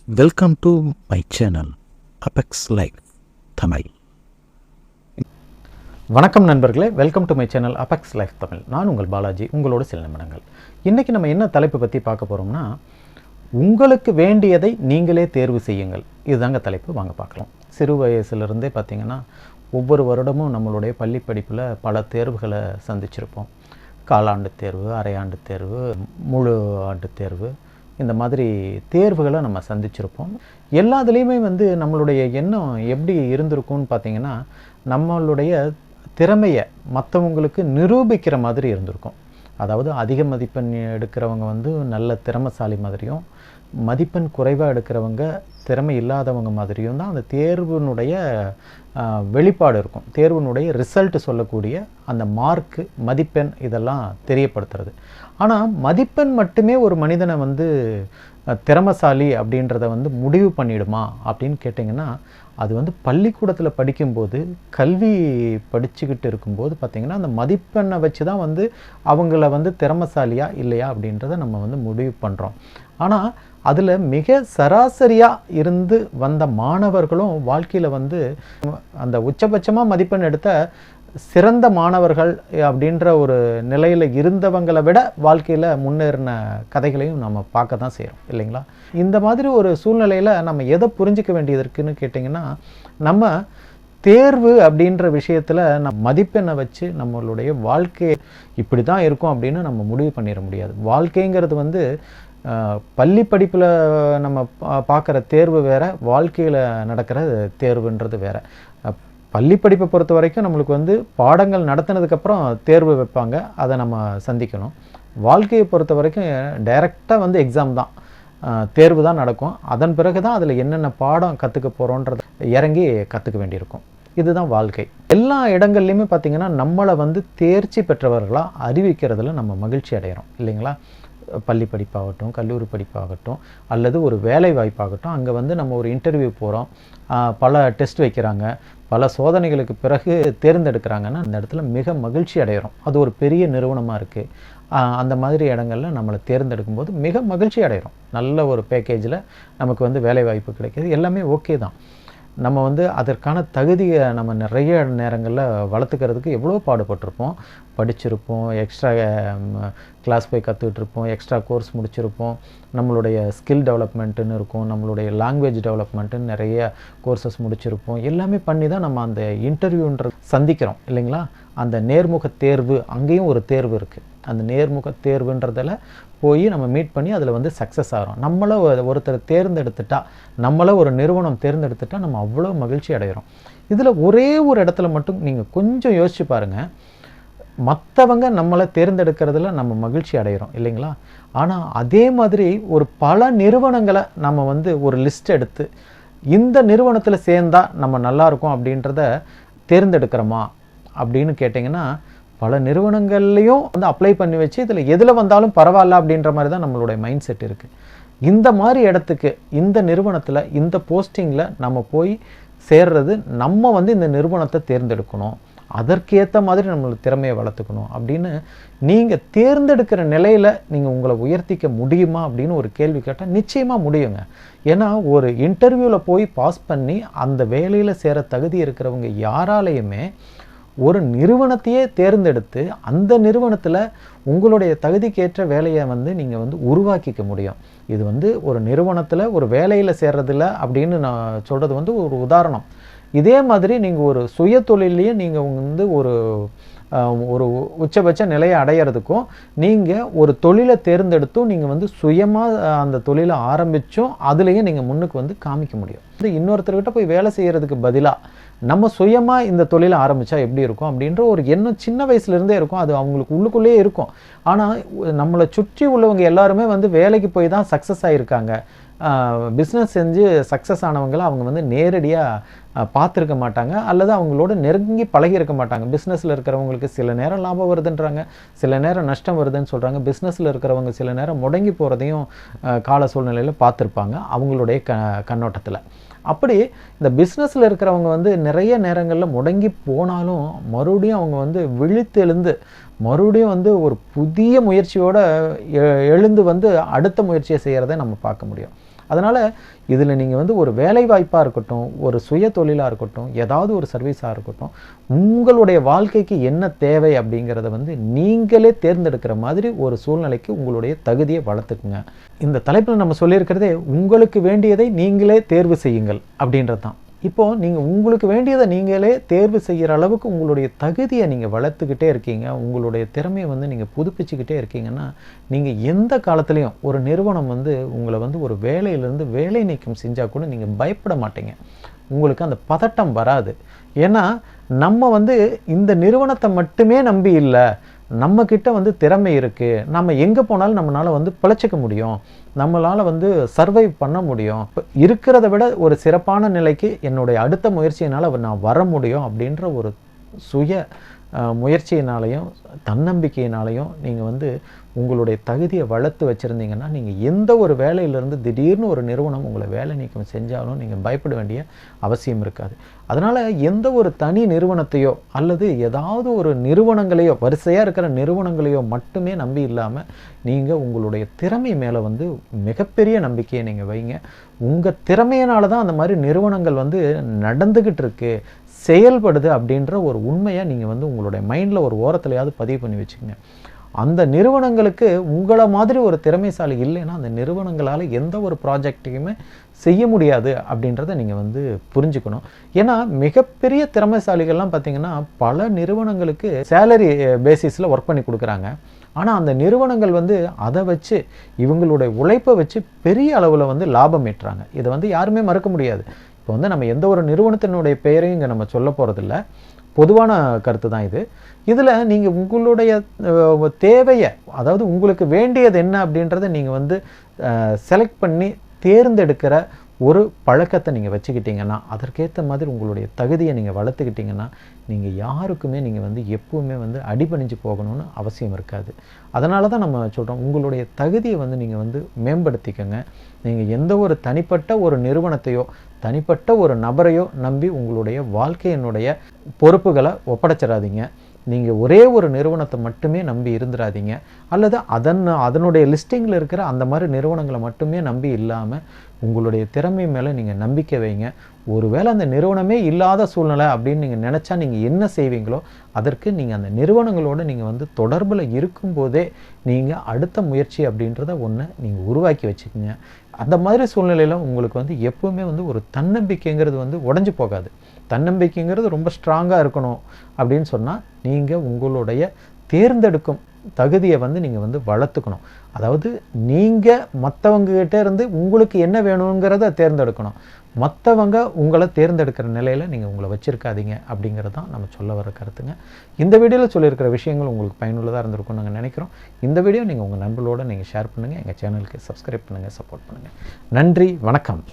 Welcome to my channel apex life Tamil. வணக்கம் நண்பர்களே, welcome to my channel apex life Tamil. நான் உங்கள் பாலாஜி, உங்களோட சில நிமிடங்கள். இன்றைக்கி நம்ம என்ன தலைப்பு பற்றி பார்க்க போகிறோம்னா, உங்களுக்கு வேண்டியதை நீங்களே தேர்வு செய்யுங்கள். இதுதாங்க தலைப்பு. வாங்க பார்க்கலாம். சிறு வயசுலேருந்தே பார்த்திங்கன்னா ஒவ்வொரு வருடமும் நம்மளுடைய பள்ளி படிப்பில் பல தேர்வுகளை சந்திச்சிருப்போம். காலாண்டு தேர்வு, அரையாண்டு தேர்வு, முழு ஆண்டு தேர்வு, இந்த மாதிரி தேர்வுகளை நம்ம சந்திச்சிருப்போம். எல்லாத்துலேயுமே நம்மளுடைய எண்ணம் எப்படி இருந்திருக்கும்னு பார்த்திங்கன்னா, நம்மளுடைய திறமையை மற்றவங்களுக்கு நிரூபிக்கிற மாதிரி இருந்திருக்கும். அதாவது அதிக மதிப்பெண் எடுக்கிறவங்க நல்ல திறமைசாலி மாதிரியும், மதிப்பெண் குறைவாக எடுக்கிறவங்க திறமை இல்லாதவங்க மாதிரியும் தான் அந்த தேர்வினுடைய வெளிப்பாடு இருக்கும். தேர்வினுடைய ரிசல்ட் சொல்லக்கூடிய அந்த மார்க்கு, மதிப்பெண் இதெல்லாம் தெரியப்படுத்துறது. ஆனால் மதிப்பெண் மட்டுமே ஒரு மனிதனை திறமைசாலி அப்படின்றத முடிவு பண்ணிடுமா அப்படின்னு கேட்டிங்கன்னா, அது பள்ளிக்கூடத்தில் படிக்கும்போது, கல்வி படிச்சுக்கிட்டு இருக்கும்போது பார்த்திங்கன்னா, அந்த மதிப்பெண்ணை வச்சு தான் அவங்கள திறமைசாலியா இல்லையா அப்படின்றத நம்ம முடிவு பண்ணுறோம். ஆனால் அதில் மிக சராசரியாக இருந்து வந்த மாணவர்களும் வாழ்க்கையில் அந்த உச்சபட்சமாக மதிப்பெண் எடுத்த சிறந்த மாணவர்கள் அப்படின்ற ஒரு நிலையில் இருந்தவங்களை விட வாழ்க்கையில் முன்னேறின கதைகளையும் நம்ம பார்க்க தான் செய்கிறோம், இல்லைங்களா? இந்த மாதிரி ஒரு சூழ்நிலையில் நம்ம எதை புரிஞ்சிக்க வேண்டியது இருக்குதுன்னு கேட்டிங்கன்னா, நம்ம தேர்வு அப்படின்ற விஷயத்தில் மதிப்பெண்ணை வச்சு நம்மளுடைய வாழ்க்கை இப்படி தான் இருக்கும் அப்படின்னு நம்ம முடிவு பண்ணிட முடியாது. வாழ்க்கைங்கிறது பள்ளி படிப்பில் நம்ம பார்க்குற தேர்வு வேறு, வாழ்க்கையில் நடக்கிற தேர்வுன்றது வேறு. பள்ளி படிப்பை பொறுத்த வரைக்கும் நம்மளுக்கு பாடங்கள் நடத்தினதுக்கப்புறம் தேர்வு வைப்பாங்க, அதை நம்ம சந்திக்கணும். வாழ்க்கையை பொறுத்த வரைக்கும் டைரெக்டாக எக்ஸாம் தான், தேர்வு தான் நடக்கும். அதன் பிறகு தான் அதில் என்னென்ன பாடம் கற்றுக்க போகிறோன்றதை இறங்கி கற்றுக்க வேண்டியிருக்கும். இதுதான் வாழ்க்கை. எல்லா இடங்கள்லையுமே பார்த்திங்கன்னா நம்மளை தேர்ச்சி பெற்றவர்களாக அறிவிக்கிறதுல நம்ம மகிழ்ச்சி அடைகிறோம், இல்லைங்களா? பள்ளி படிப்பாகட்டும், கல்லூரி படிப்பாகட்டும், அல்லது ஒரு வேலை வாய்ப்பாகட்டும், அங்கே நம்ம ஒரு இன்டர்வியூ போகிறோம், பல டெஸ்ட் வைக்கிறாங்க, பல சோதனைகளுக்கு பிறகு தேர்ந்தெடுக்கிறாங்கன்னா அந்த இடத்துல மிக மகிழ்ச்சி அடைகிறோம். அது ஒரு பெரிய நிறுவனமாக இருக்குது. அந்த மாதிரி இடங்களில் நம்மளை தேர்ந்தெடுக்கும் போது மிக மகிழ்ச்சி அடைகிறோம். நல்ல ஒரு பேக்கேஜில் நமக்கு வேலை வாய்ப்பு கிடைக்கிது, எல்லாமே ஓகே தான். நம்ம அதற்கான தகுதியை நம்ம நிறைய நேரங்களில் வளர்த்துக்கிறதுக்கு எவ்வளோ பாடுபட்டிருப்போம், படிச்சிருப்போம், எக்ஸ்ட்ரா கிளாஸ் போய் கற்றுக்கிட்டுருப்போம், எக்ஸ்ட்ரா கோர்ஸ் முடிச்சிருப்போம், நம்மளுடைய ஸ்கில் டெவலப்மெண்ட்டுன்னு இருக்கும், நம்மளுடைய லாங்குவேஜ் டெவலப்மெண்ட்டுன்னு நிறைய கோர்சஸ் முடிச்சிருப்போம். எல்லாமே பண்ணி தான் நம்ம அந்த இன்டர்வியூன்றது சந்திக்கிறோம், இல்லைங்களா? அந்த நேர்முக தேர்வு, அங்கேயும் ஒரு தேர்வு இருக்குது. அந்த நேர்முக தேர்வுன்றதில் போய் நம்ம மீட் பண்ணி அதில் சக்ஸஸ் ஆகிறோம். நம்மளை ஒருத்தர் தேர்ந்தெடுத்துட்டா, நம்மளை ஒரு நிறுவனம் தேர்ந்தெடுத்துட்டா நம்ம அவ்வளோ மகிழ்ச்சி அடைகிறோம். இதில் ஒரே ஒரு இடத்துல மட்டும் நீங்கள் கொஞ்சம் யோசிச்சு பாருங்கள், மற்றவங்க நம்மளை தேர்ந்தெடுக்கிறதுல நம்ம மகிழ்ச்சி அடைகிறோம், இல்லைங்களா? ஆனால் அதே மாதிரி ஒரு பல நிறுவனங்களை நம்ம ஒரு லிஸ்ட் எடுத்து இந்த நிறுவனத்தில் சேர்ந்தால் நம்ம நல்லாயிருக்கும் அப்படின்றத தேர்ந்தெடுக்கிறோமா அப்படின்னு கேட்டிங்கன்னா, பல நிறுவனங்கள்லேயும் அப்ளை பண்ணி வச்சு இதில் எதில் வந்தாலும் பரவாயில்ல அப்படின்ற மாதிரி தான் நம்மளுடைய மைண்ட் செட் இருக்குது. இந்த மாதிரி இடத்துக்கு, இந்த நிறுவனத்தில், இந்த போஸ்டிங்கில் நம்ம போய் சேர்றது, நம்ம இந்த நிறுவனத்தை தேர்ந்தெடுக்கணும், அதற்கேற்ற மாதிரி நம்மளுக்கு திறமையை வளர்த்துக்கணும் அப்படின்னு நீங்கள் தேர்ந்தெடுக்கிற நிலையில் நீங்கள் உங்களை உயர்த்திக்க முடியுமா அப்படின்னு ஒரு கேள்வி கேட்டால் நிச்சயமாக முடியுங்க. ஏன்னா ஒரு இன்டர்வியூவில் போய் பாஸ் பண்ணி அந்த வேலையில் சேர தகுதி இருக்கிறவங்க யாராலையுமே ஒரு நிறுவனத்தையே தேர்ந்தெடுத்து அந்த நிறுவனத்தில் உங்களுடைய தகுதிக்கேற்ற வேலையை நீங்கள் உருவாக்கிக்க முடியும். இது ஒரு நிறுவனத்தில் ஒரு வேலையில் சேர்றதில்ல அப்படின்னு நான் சொல்கிறது ஒரு உதாரணம். இதே மாதிரி நீங்கள் ஒரு சுய தொழிலையே நீங்கள் ஒரு உச்சபட்ச நிலையை அடையிறதுக்கும், நீங்கள் ஒரு தொழிலை தேர்ந்தெடுத்தும் நீங்கள் சுயமாக அந்த தொழிலை ஆரம்பித்தும் அதுலேயும் நீங்கள் முன்னுக்கு காமிக்க முடியும். இன்னொருத்தர்கிட்ட போய் வேலை செய்கிறதுக்கு பதிலாக நம்ம சுயமாக இந்த தொழிலை ஆரம்பித்தா எப்படி இருக்கும் அப்படின்ற ஒரு எண்ணம் சின்ன வயசுலேருந்தே இருக்கும். அது அவங்களுக்கு உள்ளுக்குள்ளேயே இருக்கும். ஆனால் நம்மளை சுற்றி உள்ளவங்க எல்லாருமே வேலைக்கு போய் தான் சக்ஸஸ் ஆகியிருக்காங்க. பிஸ்னஸ் செஞ்சு சக்ஸஸ் ஆனவங்களை அவங்க நேரடியாக பார்த்துருக்க மாட்டாங்க, அல்லது அவங்களோட நெருங்கி பழகியிருக்க மாட்டாங்க. பிஸ்னஸில் இருக்கிறவங்களுக்கு சில நேரம் லாபம் வருதுன்றாங்க, சில நேரம் நஷ்டம் வருதுன்னு சொல்கிறாங்க. பிஸ்னஸில் இருக்கிறவங்க சில நேரம் முடங்கி போகிறதையும் கால சூழ்நிலையில் பார்த்துருப்பாங்க அவங்களுடைய கண்ணோட்டத்தில். அப்படி இந்த பிஸ்னஸில் இருக்கிறவங்க நிறைய நேரங்களில் முடங்கி போனாலும் மறுபடியும் அவங்க விழித்தெழுந்து மறுபடியும் ஒரு புதிய முயற்சியோடு எழுந்து அடுத்த முயற்சியை செய்கிறத நம்ம பார்க்க முடியும். அதனால் இதில் நீங்கள் வந்து ஒரு வேலை வாய்ப்பாக இருக்கட்டும், ஒரு சுய தொழிலாக இருக்கட்டும், ஏதாவது ஒரு சர்வீஸாக இருக்கட்டும், உங்களுடைய வாழ்க்கைக்கு என்ன தேவை அப்படிங்கிறத வந்து நீங்களே தேர்ந்தெடுக்கிற மாதிரி ஒரு சூழ்நிலைக்கு உங்களுடைய தகுதியை வளர்த்துக்குங்க. இந்த தலைப்பில் நம்ம சொல்லியிருக்கிறதே உங்களுக்கு வேண்டியதை நீங்களே தேர்வு செய்யுங்கள் அப்படின்றது தான். இப்போது நீங்கள் உங்களுக்கு வேண்டியதை நீங்களே தேர்வு செய்கிற அளவுக்கு உங்களுடைய தகுதியை நீங்கள் வளர்த்துக்கிட்டே இருக்கீங்க, உங்களுடைய திறமையை வந்து நீங்கள் புதுப்பிச்சுக்கிட்டே இருக்கீங்கன்னா, நீங்கள் எந்த காலத்துலேயும் ஒரு நிறுவனம் வந்து உங்களை வந்து ஒரு வேலையிலேருந்து வேலை நீக்கம் செஞ்சால் கூட நீங்கள் பயப்பட மாட்டீங்க. உங்களுக்கு அந்த பதட்டம் வராது. ஏன்னா நம்ம வந்து இந்த நிறுவனத்தை மட்டுமே நம்பி இல்லை, நம்மக்கிட்ட வந்து திறமை இருக்குது, நம்ம எங்கே போனாலும் நம்மளால் வந்து பிழைச்சிக்க முடியும், நம்மளால் வந்து சர்வைவ் பண்ண முடியும், இப்போ இருக்கிறத விட ஒரு சிறப்பான நிலைக்கு என்னுடைய அடுத்த முயற்சியினால் நான் வர முடியும் அப்படின்ற ஒரு சுய முயற்சியினாலையும் தன்னம்பிக்கையினாலையும் நீங்கள் வந்து உங்களுடைய தகுதியை வளர்த்து வச்சுருந்தீங்கன்னா, நீங்கள் எந்த ஒரு வேலையிலேருந்து திடீர்னு ஒரு நிறுவனம் உங்களை வேலை நீக்கம் செஞ்சாலும் நீங்கள் பயப்பட வேண்டிய அவசியம் இருக்காது. அதனால் எந்த ஒரு தனி நிறுவனத்தையோ அல்லது ஏதாவது ஒரு நிறுவனங்களையோ, வரிசையாக இருக்கிற நிறுவனங்களையோ மட்டுமே நம்பி இல்லாமல் நீங்கள் உங்களுடைய திறமை மேலே வந்து மிகப்பெரிய நம்பிக்கையை நீங்கள் வைங்க. உங்கள் திறமையினால தான் அந்த மாதிரி நிறுவனங்கள் வந்து நடந்துக்கிட்டு இருக்கு, செயல்படுது அப்படின்ற ஒரு உண்மையை நீங்கள் வந்து உங்களுடைய மைண்டில் ஒரு ஓரத்துலையாவது பதிவு பண்ணி வச்சுக்கோங்க. அந்த நிறுவனங்களுக்கு உங்களை மாதிரி ஒரு திறமைசாலி இல்லைன்னா அந்த நிறுவனங்களால் எந்த ஒரு ப்ராஜெக்டையுமே செய்ய முடியாது அப்படின்றத நீங்கள் வந்து புரிஞ்சுக்கணும். ஏன்னா மிகப்பெரிய திறமைசாலிகள்லாம் பார்த்திங்கன்னா பல நிறுவனங்களுக்கு சேலரி பேசிஸில் ஒர்க் பண்ணி கொடுக்குறாங்க. ஆனால் அந்த நிறுவனங்கள் வந்து அதை வச்சு இவங்களுடைய உழைப்பை வச்சு பெரிய அளவில் வந்து லாபம் ஈட்டுறாங்க. இதை வந்து யாருமே மறுக்க முடியாது. இப்போ வந்து நம்ம எந்த ஒரு நிறுவனத்தினுடைய பெயரையும் இங்கே நம்ம சொல்ல போகிறதில்ல, பொதுவான கருத்து தான் இது. இதில் நீங்கள் உங்களுடைய தேவையை, அதாவது உங்களுக்கு வேண்டியது என்ன அப்படின்றத நீங்கள் வந்து செலக்ட் பண்ணி தேர்ந்தெடுக்கிற ஒரு பழக்கத்தை நீங்கள் வச்சுக்கிட்டிங்கன்னா, அதற்கேற்ற மாதிரி உங்களுடைய தகுதியை நீங்கள் வளர்த்துக்கிட்டிங்கன்னா, நீங்கள் யாருக்குமே நீங்கள் வந்து எப்பவுமே வந்து அடிபணிஞ்சு போகணும்னு அவசியம் இருக்காது. அதனால தான் நம்ம சொல்கிறோம், உங்களுடைய தகுதியை வந்து நீங்கள் வந்து மேம்படுத்திக்கங்க. நீங்கள் எந்த ஒரு தனிப்பட்ட ஒரு நிறுவனத்தையோ தனிப்பட்ட ஒரு நபரையோ நம்பி உங்களுடைய வாழ்க்கையினுடைய பொறுப்புகளை ஒப்படைச்சிடாதீங்க. நீங்கள் ஒரே ஒரு நிறுவனத்தை மட்டுமே நம்பி இருந்துடாதீங்க. அல்லது அதனுடைய லிஸ்டிங்கில் இருக்கிற அந்த மாதிரி நிறுவனங்களை மட்டுமே நம்பி இல்லாமல் உங்களுடைய திறமை மேலே நீங்கள் நம்பிக்கை வைங்க. ஒருவேளை அந்த நிறுவனமே இல்லாத சூழ்நிலை அப்படின்னு நீங்கள் நினச்சா நீங்கள் என்ன செய்வீங்களோ அதற்கு நீங்கள் அந்த நிறுவனங்களோடு நீங்கள் வந்து தொடர்பில் இருக்கும்போதே நீங்கள் அடுத்த முயற்சி அப்படின்றத ஒன்று நீங்கள் உருவாக்கி வச்சுக்கோங்க. அந்த மாதிரி சூழ்நிலையில் உங்களுக்கு வந்து எப்பவுமே வந்து ஒரு தன்னம்பிக்கைங்கிறது வந்து உடஞ்சி போகாது. தன்னம்பிக்கைங்கிறது ரொம்ப ஸ்ட்ராங்காக இருக்கணும் அப்படின்னு சொன்னால் நீங்கள் உங்களுடைய தேர்ந்தெடுக்கும் தகுதியை வந்து நீங்கள் வந்து வளர்த்துக்கணும். அதாவது நீங்கள் மற்றவங்ககிட்ட இருந்து உங்களுக்கு என்ன வேணுங்கிறத தேர்ந்தெடுக்கணும். மற்றவங்க உங்களை தேர்ந்தெடுக்கிற நிலையில் நீங்கள் உங்களை வச்சுருக்காதீங்க அப்படிங்கிறது தான் நம்ம சொல்ல வர கருத்துங்க. இந்த வீடியோவில் சொல்லியிருக்கிற விஷயங்கள் உங்களுக்கு பயனுள்ளதாக இருந்திருக்கும் நாங்கள் நினைக்கிறோம். இந்த வீடியோ நீங்கள் உங்கள் நண்பர்களோடு நீங்கள் ஷேர் பண்ணுங்கள், எங்கள் சேனலுக்கு சப்ஸ்கிரைப் பண்ணுங்கள், சப்போர்ட் பண்ணுங்கள். நன்றி, வணக்கம்.